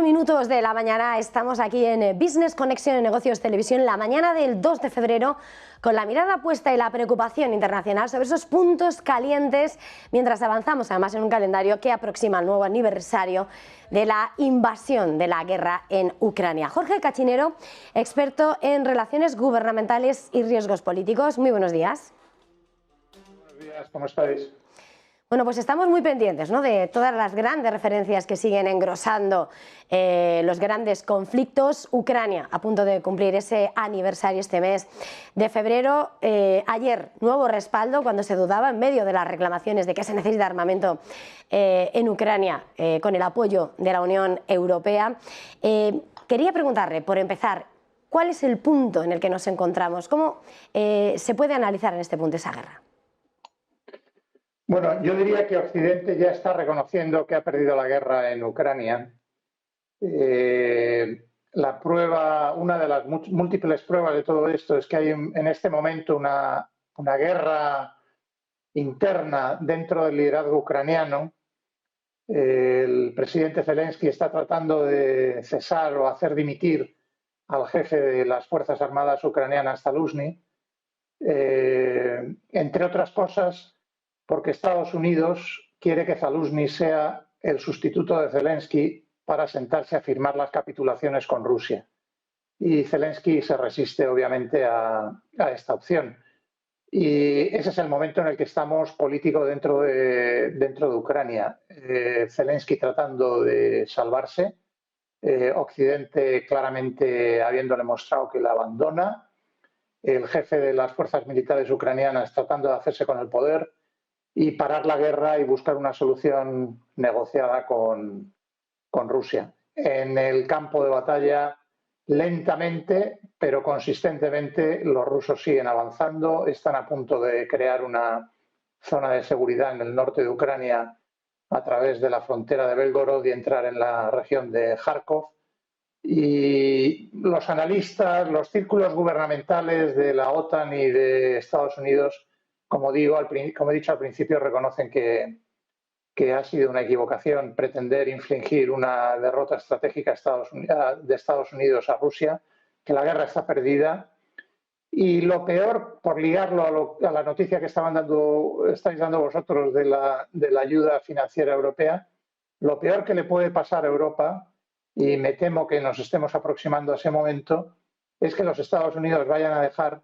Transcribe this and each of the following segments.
minutos de la mañana, estamos aquí en Business Conexión en Negocios Televisión, la mañana del 2 de febrero, con la mirada puesta y la preocupación internacional sobre esos puntos calientes, mientras avanzamos además en un calendario que aproxima el nuevo aniversario de la invasión de la guerra en Ucrania. Jorge Cachinero, experto en relaciones gubernamentales y riesgos políticos. Muy buenos días. Buenos días, ¿cómo estáis? Bueno, pues estamos muy pendientes, ¿no?, de todas las grandes referencias que siguen engrosando los grandes conflictos. Ucrania, a punto de cumplir ese aniversario este mes de febrero. Ayer, nuevo respaldo cuando se dudaba, en medio de las reclamaciones de que se necesita armamento en Ucrania, con el apoyo de la Unión Europea. Quería preguntarle, por empezar, ¿cuál es el punto en el que nos encontramos? ¿Cómo se puede analizar en este punto esa guerra? Bueno, yo diría que Occidente ya está reconociendo que ha perdido la guerra en Ucrania. La prueba, una de las múltiples pruebas de todo esto es que hay en este momento una guerra interna dentro del liderazgo ucraniano. El presidente Zelensky está tratando de cesar o hacer dimitir al jefe de las Fuerzas Armadas ucranianas, Zaluzhny, entre otras cosas porque Estados Unidos quiere que Zaluzhny sea el sustituto de Zelensky para sentarse a firmar las capitulaciones con Rusia. Y Zelensky se resiste, obviamente, a esta opción. Y ese es el momento en el que estamos político dentro de Ucrania. Zelensky tratando de salvarse, Occidente claramente habiéndole mostrado que la abandona, el jefe de las fuerzas militares ucranianas tratando de hacerse con el poder y parar la guerra y buscar una solución negociada con Rusia. En el campo de batalla, lentamente pero consistentemente, los rusos siguen avanzando, están a punto de crear una zona de seguridad en el norte de Ucrania a través de la frontera de Belgorod y entrar en la región de Kharkov. Y los analistas, los círculos gubernamentales de la OTAN y de Estados Unidos, como he dicho al principio, reconocen que ha sido una equivocación pretender infligir una derrota estratégica de Estados Unidos a Rusia, que la guerra está perdida. Y lo peor, por ligarlo a la noticia que estáis dando vosotros de la ayuda financiera europea, lo peor que le puede pasar a Europa, y me temo que nos estemos aproximando a ese momento, es que los Estados Unidos vayan a dejar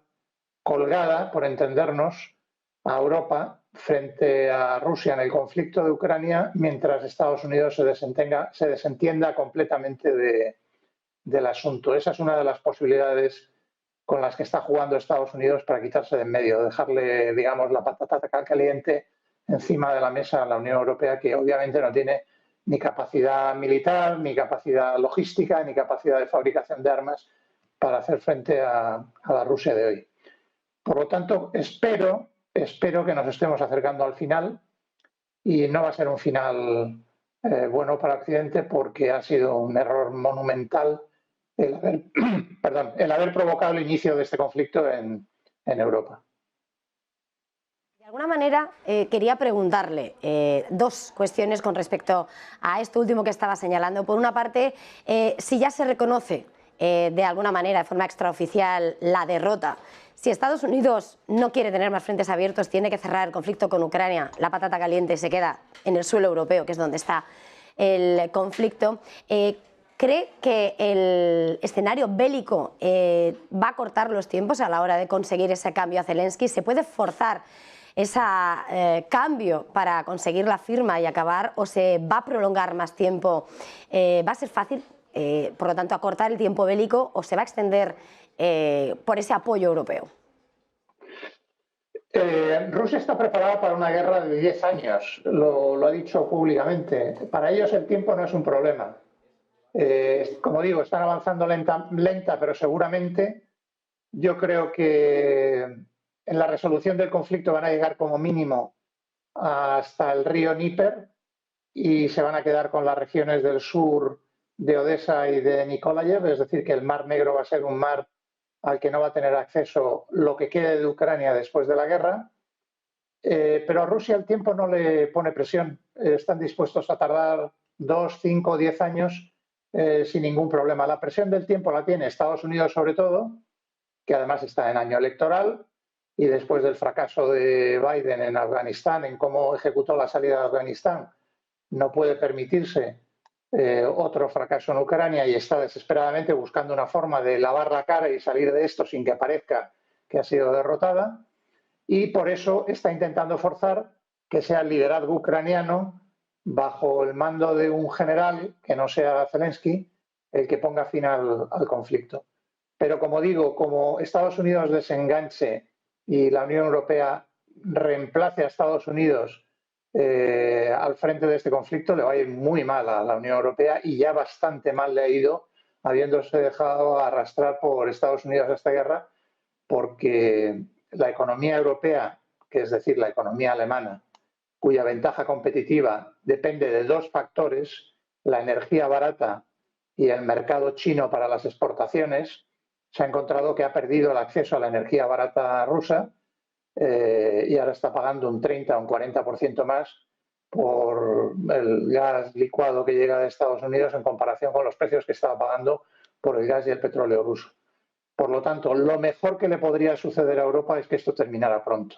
colgada, por entendernos, a Europa frente a Rusia en el conflicto de Ucrania, mientras Estados Unidos se desentienda completamente del asunto. Esa es una de las posibilidades con las que está jugando Estados Unidos para quitarse de en medio, dejarle, digamos, la patata caliente encima de la mesa a la Unión Europea, que obviamente no tiene ni capacidad militar, ni capacidad logística, ni capacidad de fabricación de armas para hacer frente a la Rusia de hoy. Por lo tanto, espero que nos estemos acercando al final, y no va a ser un final bueno para Occidente, porque ha sido un error monumental el haber provocado el inicio de este conflicto en Europa. De alguna manera, quería preguntarle dos cuestiones con respecto a esto último que estaba señalando. Por una parte, si ya se reconoce de alguna manera, de forma extraoficial, la derrota. Si Estados Unidos no quiere tener más frentes abiertos, tiene que cerrar el conflicto con Ucrania, la patata caliente se queda en el suelo europeo, que es donde está el conflicto. ¿Cree que el escenario bélico va a cortar los tiempos a la hora de conseguir ese cambio a Zelensky? ¿Se puede forzar ese cambio para conseguir la firma y acabar, o se va a prolongar más tiempo? ¿Va a ser fácil, por lo tanto, acortar el tiempo bélico, o se va a extender por ese apoyo europeo? Rusia está preparada para una guerra de 10 años, lo ha dicho públicamente. Para ellos el tiempo no es un problema. Como digo, están avanzando lenta, pero seguramente. Yo creo que en la resolución del conflicto van a llegar como mínimo hasta el río Dnieper y se van a quedar con las regiones del sur de Odessa y de Nikolaev, es decir, que el Mar Negro va a ser un mar al que no va a tener acceso lo que quede de Ucrania después de la guerra. Pero a Rusia el tiempo no le pone presión. Están dispuestos a tardar 2, 5, 10 años sin ningún problema. La presión del tiempo la tiene Estados Unidos sobre todo, que además está en año electoral, y después del fracaso de Biden en Afganistán, en cómo ejecutó la salida de Afganistán, no puede permitirse otro fracaso en Ucrania y está desesperadamente buscando una forma de lavar la cara y salir de esto sin que parezca que ha sido derrotada, y por eso está intentando forzar que sea el liderazgo ucraniano, bajo el mando de un general que no sea Zelensky, el que ponga fin al conflicto. Pero como digo, como Estados Unidos desenganche y la Unión Europea reemplace a Estados Unidos al frente de este conflicto, le va a ir muy mal a la Unión Europea, y ya bastante mal le ha ido habiéndose dejado arrastrar por Estados Unidos a esta guerra, porque la economía europea, que es decir, la economía alemana, cuya ventaja competitiva depende de dos factores, la energía barata y el mercado chino para las exportaciones, se ha encontrado que ha perdido el acceso a la energía barata rusa y ahora está pagando un 30 o un 40% más por el gas licuado que llega de Estados Unidos en comparación con los precios que estaba pagando por el gas y el petróleo ruso. Por lo tanto, lo mejor que le podría suceder a Europa es que esto terminara pronto.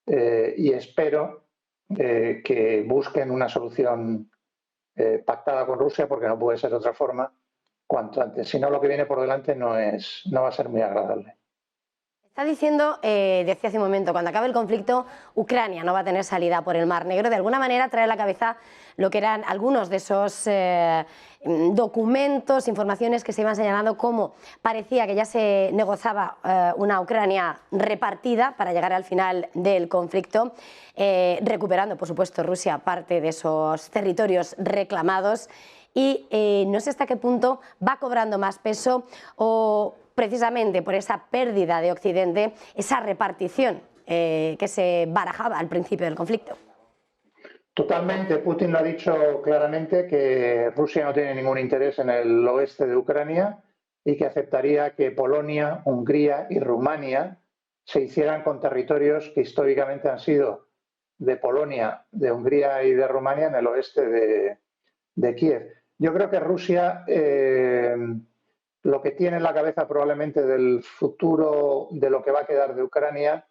Y espero que busquen una solución pactada con Rusia, porque no puede ser de otra forma, cuanto antes. Si no, lo que viene por delante no va a ser muy agradable. Está diciendo, decía hace un momento, cuando acabe el conflicto, Ucrania no va a tener salida por el Mar Negro. De alguna manera trae a la cabeza lo que eran algunos de esos documentos, informaciones que se iban señalando, como parecía que ya se negociaba una Ucrania repartida para llegar al final del conflicto, recuperando, por supuesto, Rusia parte de esos territorios reclamados. Y no sé hasta qué punto va cobrando más peso, o precisamente por esa pérdida de Occidente, esa repartición que se barajaba al principio del conflicto. Totalmente. Putin lo ha dicho claramente, que Rusia no tiene ningún interés en el oeste de Ucrania y que aceptaría que Polonia, Hungría y Rumania se hicieran con territorios que históricamente han sido de Polonia, de Hungría y de Rumania en el oeste de Kiev. Yo creo que Rusia lo que tiene en la cabeza probablemente del futuro, de lo que va a quedar de Ucrania,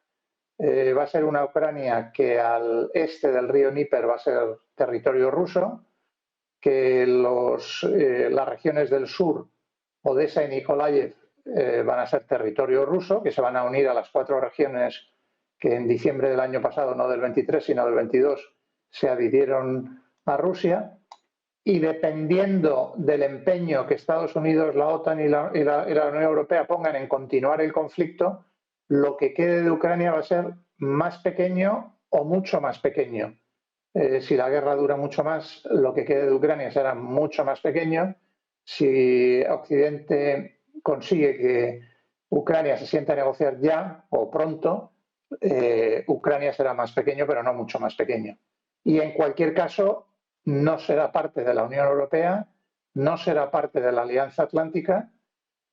va a ser una Ucrania que al este del río Dnieper va a ser territorio ruso, que las regiones del sur, Odessa y Nikolaev, van a ser territorio ruso, que se van a unir a las 4 regiones que en diciembre del año pasado, no del 23 sino del 22, se adhirieron a Rusia. Y dependiendo del empeño que Estados Unidos, la OTAN y la Unión Europea pongan en continuar el conflicto, lo que quede de Ucrania va a ser más pequeño o mucho más pequeño. Si la guerra dura mucho más, lo que quede de Ucrania será mucho más pequeño. Si Occidente consigue que Ucrania se sienta a negociar ya o pronto, Ucrania será más pequeño, pero no mucho más pequeño. Y en cualquier caso, no será parte de la Unión Europea, no será parte de la Alianza Atlántica,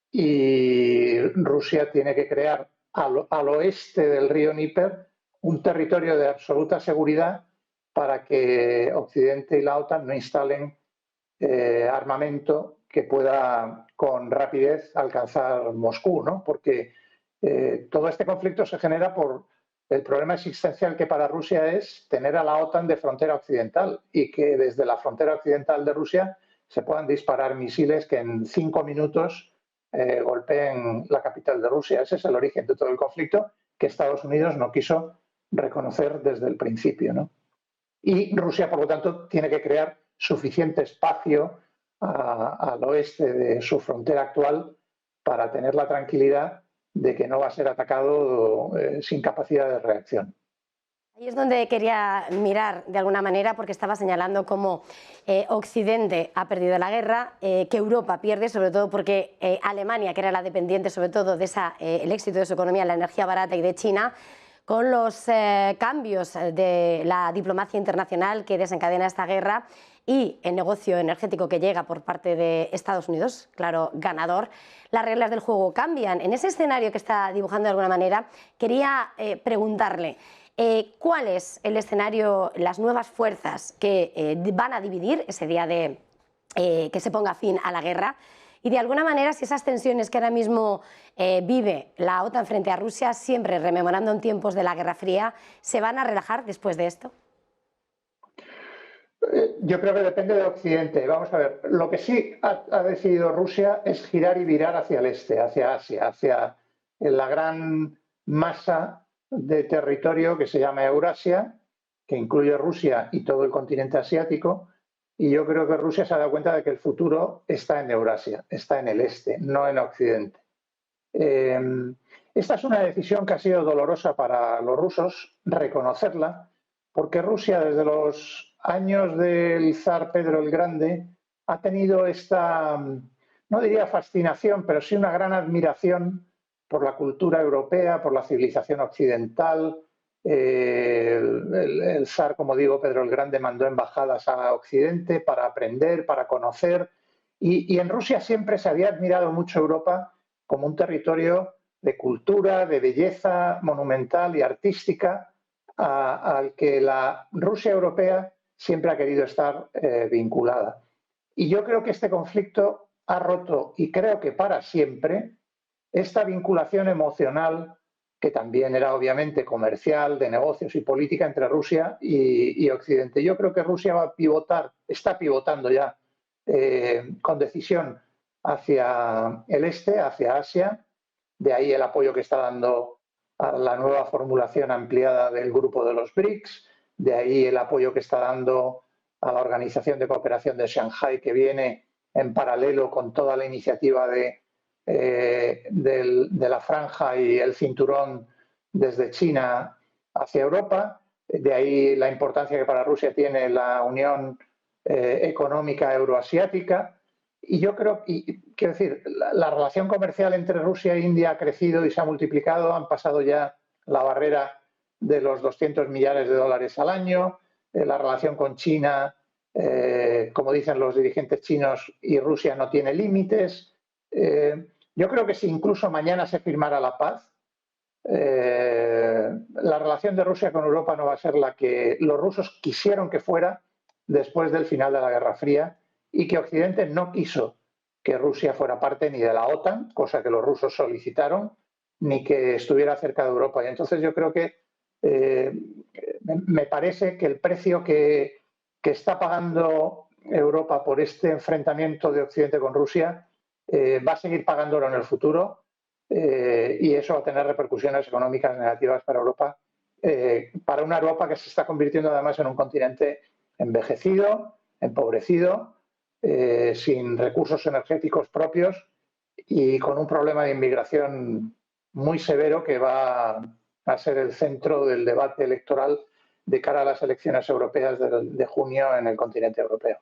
y Rusia tiene que crear al oeste del río Dnieper un territorio de absoluta seguridad para que Occidente y la OTAN no instalen armamento que pueda con rapidez alcanzar Moscú, ¿no? Porque todo este conflicto se genera por el problema existencial que para Rusia es tener a la OTAN de frontera occidental, y que desde la frontera occidental de Rusia se puedan disparar misiles que en 5 minutos golpeen la capital de Rusia. Ese es el origen de todo el conflicto, que Estados Unidos no quiso reconocer desde el principio, ¿no? Y Rusia, por lo tanto, tiene que crear suficiente espacio al oeste de su frontera actual para tener la tranquilidad de que no va a ser atacado sin capacidad de reacción. Ahí es donde quería mirar de alguna manera, porque estaba señalando cómo Occidente ha perdido la guerra, que Europa pierde, sobre todo porque Alemania, que era la dependiente sobre todo de el éxito de su economía, la energía barata, y de China, con los cambios de la diplomacia internacional que desencadena esta guerra y el negocio energético que llega por parte de Estados Unidos, claro, ganador, las reglas del juego cambian. En ese escenario que está dibujando de alguna manera, quería preguntarle cuál es el escenario, las nuevas fuerzas que van a dividir ese día de que se ponga fin a la guerra. Y de alguna manera, si esas tensiones que ahora mismo vive la OTAN frente a Rusia, siempre rememorando en tiempos de la Guerra Fría, ¿se van a relajar después de esto? Yo creo que depende de Occidente. Vamos a ver, lo que sí ha decidido Rusia es girar y virar hacia el este, hacia Asia, hacia la gran masa de territorio que se llama Eurasia, que incluye Rusia y todo el continente asiático. Y yo creo que Rusia se ha dado cuenta de que el futuro está en Eurasia, está en el este, no en Occidente. Esta es una decisión que ha sido dolorosa para los rusos, reconocerla, porque Rusia desde los años del zar Pedro el Grande ha tenido esta, no diría fascinación, pero sí una gran admiración por la cultura europea, por la civilización occidental. El zar, como digo, Pedro el Grande mandó embajadas a Occidente para aprender, para conocer, y en Rusia siempre se había admirado mucho Europa como un territorio de cultura, de belleza monumental y artística, al que la Rusia europea siempre ha querido estar vinculada. Y yo creo que este conflicto ha roto, y creo que para siempre, esta vinculación emocional, que también era obviamente comercial, de negocios y política entre Rusia y Occidente. Yo creo que Rusia va a pivotar, está pivotando ya con decisión hacia el este, hacia Asia. De ahí el apoyo que está dando a la nueva formulación ampliada del grupo de los BRICS, de ahí el apoyo que está dando a la Organización de Cooperación de Shanghái, que viene en paralelo con toda la iniciativa de la franja y el cinturón desde China hacia Europa. De ahí la importancia que para Rusia tiene la Unión Económica Euroasiática. Y yo creo, quiero decir, la relación comercial entre Rusia e India ha crecido y se ha multiplicado, han pasado ya la barrera de los 200 millares de dólares al año, la relación con China, como dicen los dirigentes chinos, y Rusia no tiene límites. Yo creo que si incluso mañana se firmara la paz, la relación de Rusia con Europa no va a ser la que los rusos quisieron que fuera después del final de la Guerra Fría, y que Occidente no quiso que Rusia fuera parte ni de la OTAN, cosa que los rusos solicitaron, ni que estuviera cerca de Europa. Y entonces yo creo que me parece que el precio que está pagando Europa por este enfrentamiento de Occidente con Rusia va a seguir pagándolo en el futuro, y eso va a tener repercusiones económicas negativas para Europa, para una Europa que se está convirtiendo además en un continente envejecido, empobrecido, sin recursos energéticos propios y con un problema de inmigración muy severo que va a ser el centro del debate electoral de cara a las elecciones europeas de junio en el continente europeo.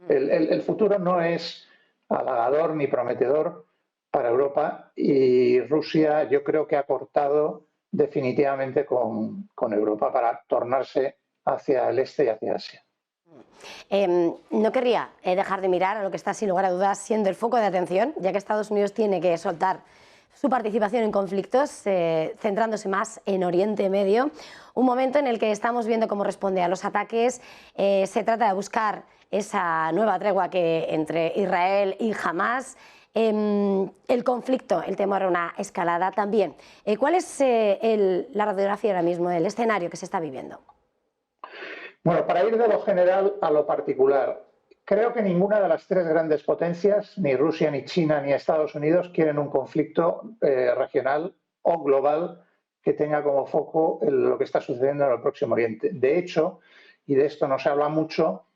El futuro no es halagador ni prometedor para Europa, y Rusia yo creo que ha cortado definitivamente con Europa para tornarse hacia el este y hacia Asia. No querría dejar de mirar a lo que está sin lugar a dudas siendo el foco de atención, ya que Estados Unidos tiene que soltar su participación en conflictos, centrándose más en Oriente Medio, un momento en el que estamos viendo cómo responde a los ataques. Se trata de buscar esa nueva tregua entre Israel y Hamás. El conflicto, el temor a una escalada también. ¿Cuál es la radiografía ahora mismo, el escenario que se está viviendo? Bueno, para ir de lo general a lo particular, creo que ninguna de las tres grandes potencias, ni Rusia, ni China, ni Estados Unidos, quieren un conflicto regional o global que tenga como foco lo que está sucediendo en el Próximo Oriente. De hecho, y de esto no se habla mucho,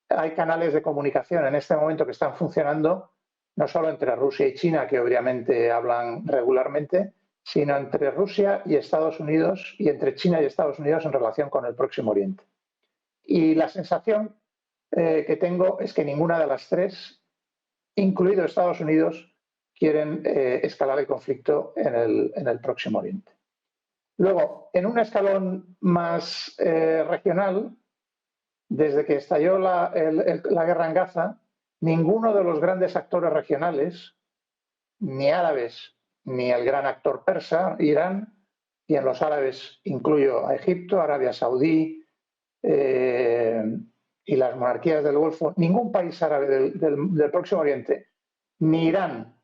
hay canales de comunicación en este momento que están funcionando no solo entre Rusia y China, que obviamente hablan regularmente, sino entre Rusia y Estados Unidos, y entre China y Estados Unidos en relación con el Próximo Oriente. Y la sensación que tengo es que ninguna de las tres, incluido Estados Unidos, quieren escalar el conflicto en el Próximo Oriente. Luego, en un escalón más regional, desde que estalló la guerra en Gaza, ninguno de los grandes actores regionales, ni árabes, ni el gran actor persa, Irán, y en los árabes incluyo a Egipto, Arabia Saudí, y las monarquías del Golfo, ningún país árabe del Próximo Oriente, ni Irán,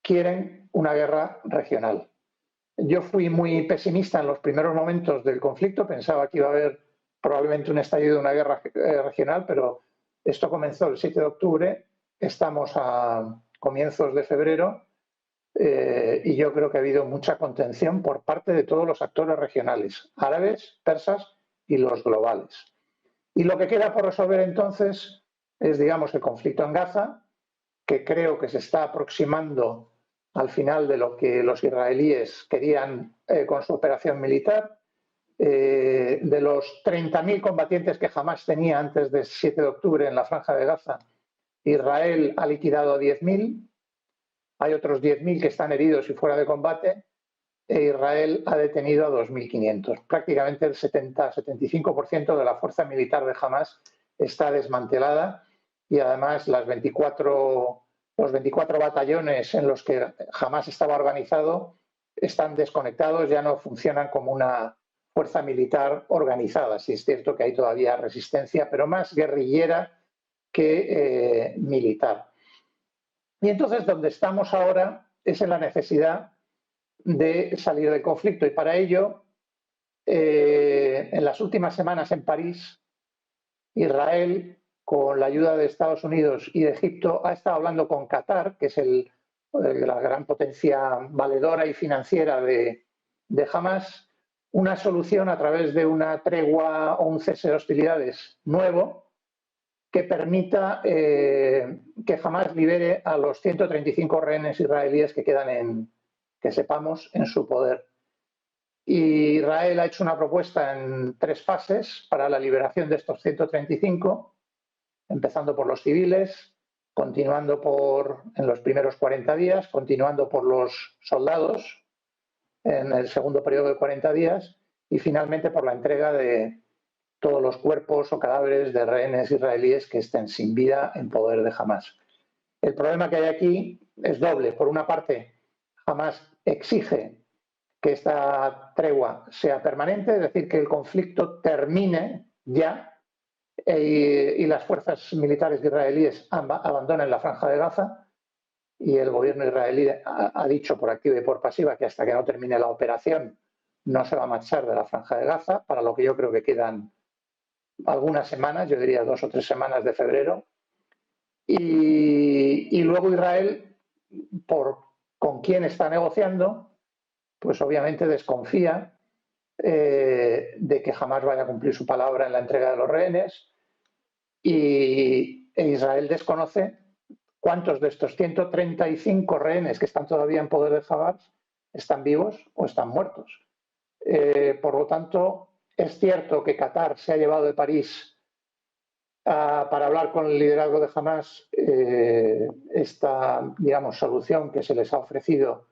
quieren una guerra regional. Yo fui muy pesimista en los primeros momentos del conflicto, pensaba que iba a haber probablemente un estallido de una guerra regional, pero esto comenzó el 7 de octubre, estamos a comienzos de febrero y yo creo que ha habido mucha contención por parte de todos los actores regionales, árabes, persas y los globales. Y lo que queda por resolver entonces es, digamos, el conflicto en Gaza, que creo que se está aproximando al final de lo que los israelíes querían con su operación militar. De los 30.000 combatientes que Hamás tenía antes del 7 de octubre en la Franja de Gaza, Israel ha liquidado a 10.000, hay otros 10.000 que están heridos y fuera de combate, e Israel ha detenido a 2.500. Prácticamente el 70-75% de la fuerza militar de Hamás está desmantelada y además los 24 batallones en los que Hamás estaba organizado están desconectados, ya no funcionan como una fuerza militar organizada. Sí es cierto que hay todavía resistencia, pero más guerrillera que militar. Y entonces donde estamos ahora es en la necesidad de salir del conflicto y para ello, en las últimas semanas en París, Israel, con la ayuda de Estados Unidos y de Egipto, ha estado hablando con Qatar, que es la gran potencia valedora y financiera de Hamás, una solución a través de una tregua o un cese de hostilidades nuevo que permita que Hamás libere a los 135 rehenes israelíes que quedan que sepamos, en su poder. Y Israel ha hecho una propuesta en 3 fases para la liberación de estos 135, empezando por los civiles, continuando en los primeros 40 días, continuando por los soldados en el segundo periodo de 40 días y finalmente por la entrega de todos los cuerpos o cadáveres de rehenes israelíes que estén sin vida en poder de Hamás. El problema que hay aquí es doble. Por una parte, Hamás exige que esta tregua sea permanente, es decir, que el conflicto termine ya y las fuerzas militares israelíes abandonen la Franja de Gaza y el gobierno israelí ha dicho por activa y por pasiva que hasta que no termine la operación no se va a marchar de la Franja de Gaza, para lo que yo creo que quedan algunas semanas, yo diría 2 o 3 semanas de febrero. Y luego Israel, con quién está negociando, pues obviamente desconfía de que jamás vaya a cumplir su palabra en la entrega de los rehenes e Israel desconoce cuántos de estos 135 rehenes que están todavía en poder de Hamás están vivos o están muertos. Por lo tanto, es cierto que Qatar se ha llevado de París para hablar con el liderazgo de Hamás esta, digamos, solución que se les ha ofrecido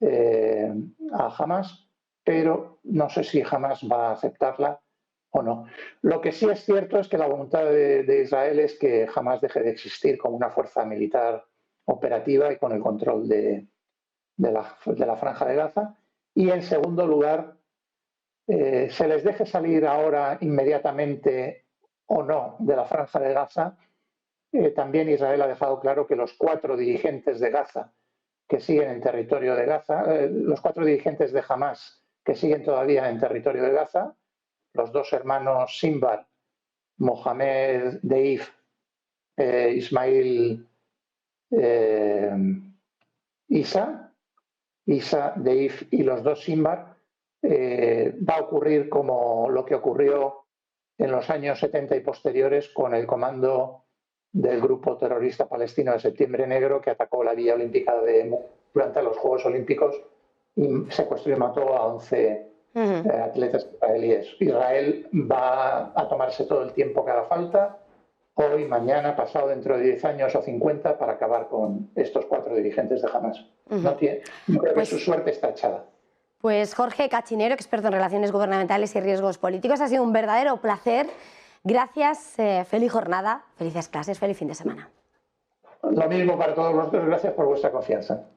a Hamás, pero no sé si Hamás va a aceptarla o no. Lo que sí es cierto es que la voluntad de Israel es que Hamás deje de existir como una fuerza militar operativa y con el control de la Franja de Gaza. Y en segundo lugar, se les deje salir ahora inmediatamente o no de la Franja de Gaza. También Israel ha dejado claro que los 4 dirigentes de Gaza que siguen en territorio de Gaza, los 4 dirigentes de Hamás que siguen todavía en territorio de Gaza, los 2 hermanos Sinbar, Mohamed Deif, Ismail Isa, Deif y los 2 Sinbar, va a ocurrir como lo que ocurrió en los años 70 y posteriores con el comando del grupo terrorista palestino de Septiembre Negro que atacó la Villa Olímpica durante los Juegos Olímpicos y secuestró y mató a 11 atletas israelíes. Israel va a tomarse todo el tiempo que haga falta, hoy, mañana, pasado, dentro de 10 años o 50, para acabar con estos 4 dirigentes de Hamás. No creo que su suerte está echada. Pues Jorge Cachinero, experto en relaciones gubernamentales y riesgos políticos, ha sido un verdadero placer. Gracias, feliz jornada, felices clases, feliz fin de semana. Lo mismo para todos vosotros, gracias por vuestra confianza.